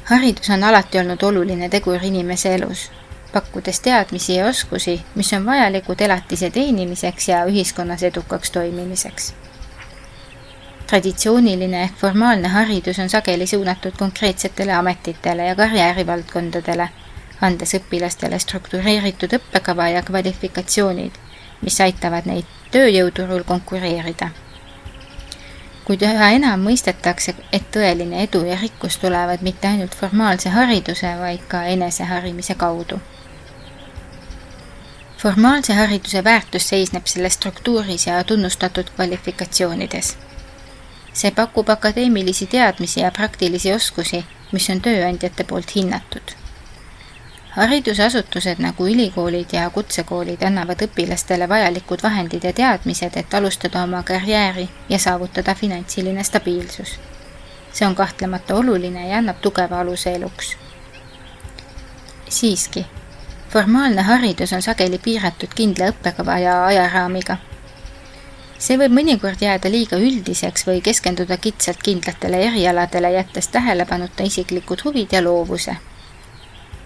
Haridus on alati olnud oluline tegur inimese elus, pakkudes teadmisi ja oskusi, mis on vajalikud elatise teenimiseks ja ühiskonnas edukaks toimimiseks. Traditsiooniline ehk formaalne haridus on sageli suunatud konkreetsetele ametitele ja karjäärivaldkondadele, andes õpilastele struktureeritud õppekava ja kvalifikatsioonid, mis aitavad neid tööjõuturul konkureerida. Kuid üha enam mõistetakse, et tõeline edu ja rikkus tulevad mitte ainult formaalse hariduse, vaid ka eneseharimise kaudu. Formaalse hariduse väärtus seisneb selle struktuuris ja tunnustatud kvalifikatsioonides. See pakub akadeemilisi teadmisi ja praktilisi oskusi, mis on tööandjate poolt hinnatud. Haridusasutused nagu ülikoolid ja kutsekoolid annavad õpilastele vajalikud vahendid ja teadmised, et alustada oma karjääri ja saavutada finantsiline stabiilsus. See on kahtlemata oluline ja annab tugeva aluse eluks. Siiski, formaalne haridus on sageli piiratud kindla õppekava ja ajaraamiga. See võib mõnikord jääda liiga üldiseks või keskenduda kitsalt kindlatele erialadele, jättes tähelepanuta isiklikud huvid ja loovuse.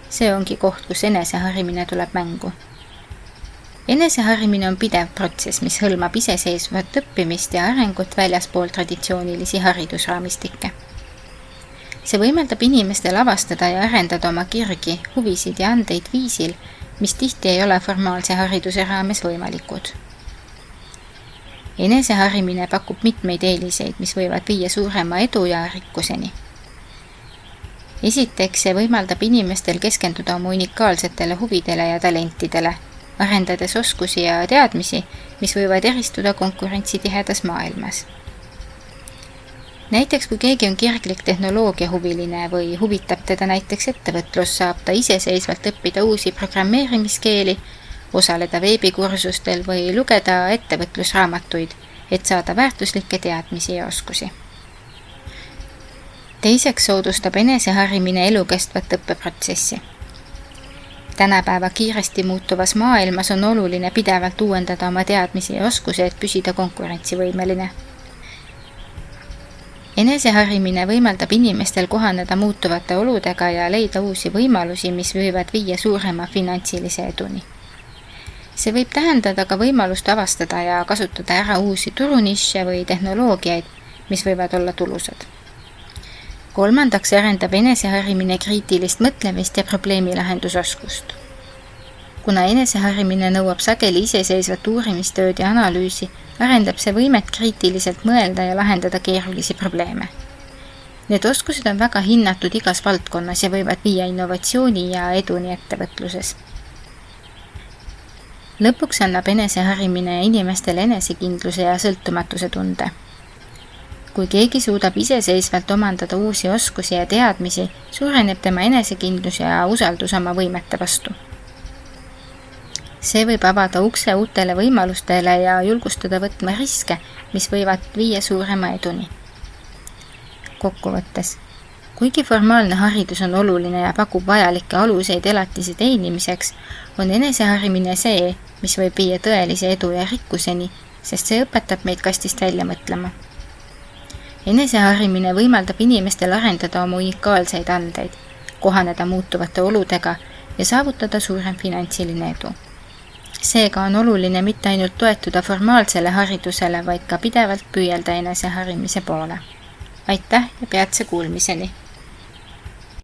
See ongi koht, kus eneseharimine tuleb mängu. Eneseharimine on pidev protsess, mis hõlmab iseseisvat õppimist ja arengut väljaspool traditsioonilisi haridusraamistikke. See võimaldab inimestel avastada ja arendada oma kirgi, huvisid ja andeid viisil, mis tihti ei ole formaalse hariduse raames võimalikud. Eneseharimine pakub mitmeid eeliseid, mis võivad viia suurema edu ja rikkuseni. Esiteks, see võimaldab inimestel keskenduda oma unikaalsetele huvidele ja talentidele, arendades oskusi ja teadmisi, mis võivad eristuda konkurentsitihedas maailmas. Näiteks, kui keegi on kirglik tehnoloogiahuviline või huvitab teda näiteks ettevõtlus, saab ta iseseisvalt õppida uusi programmeerimiskeeli, osaleda veebikursustel või lugeda ettevõtlusraamatuid, et saada väärtuslikke teadmisi ja oskusi. Teiseks soodustab eneseharimine elukestvat õppeprotsessi. Tänapäeva kiiresti muutuvas maailmas on oluline pidevalt uuendada oma teadmisi ja oskusi, et püsida konkurentsivõimeline. Eneseharimine võimaldab inimestel kohaneda muutuvate oludega ja leida uusi võimalusi, mis võivad viia suurema finantsilise eduni. See võib tähendada ka võimalust avastada ja kasutada ära uusi turunišše või tehnoloogiaid, mis võivad olla tulusad. Kolmandaks arendab eneseharimine kriitilist mõtlemist ja probleemilahendusoskust. Kuna eneseharimine nõuab sageli iseseisvat uurimistööd ja analüüsi, arendab see võimet kriitiliselt mõelda ja lahendada keerulisi probleeme. Need oskused on väga hinnatud igas valdkonnas ja võivad viia innovatsiooni ja eduni ettevõtluses. Lõpuks annab eneseharimine inimestele enesekindluse ja sõltumatuse tunde. Kui keegi suudab iseseisvalt omandada uusi oskusi ja teadmisi, suureneb tema enesekindlus ja usaldus oma võimete vastu. See võib avada ukse uutele võimalustele ja julgustada võtma riske, mis võivad viia suurema eduni. Kokkuvõttes, kuigi formaalne haridus on oluline ja pakub vajalikke aluseid elatise teenimiseks, on eneseharimine see, mis võib viia tõelise edu ja rikkuseni, sest see õpetab meid kastist välja mõtlema. Eneseharimine võimaldab inimestel arendada oma unikaalseid andeid, kohaneda muutuvate oludega ja saavutada suurem finantsiline edu. Seega on oluline mitte ainult toetuda formaalsele haridusele, vaid ka pidevalt püüelda eneseharimise poole. Aitäh ja peatse kuulmiseni!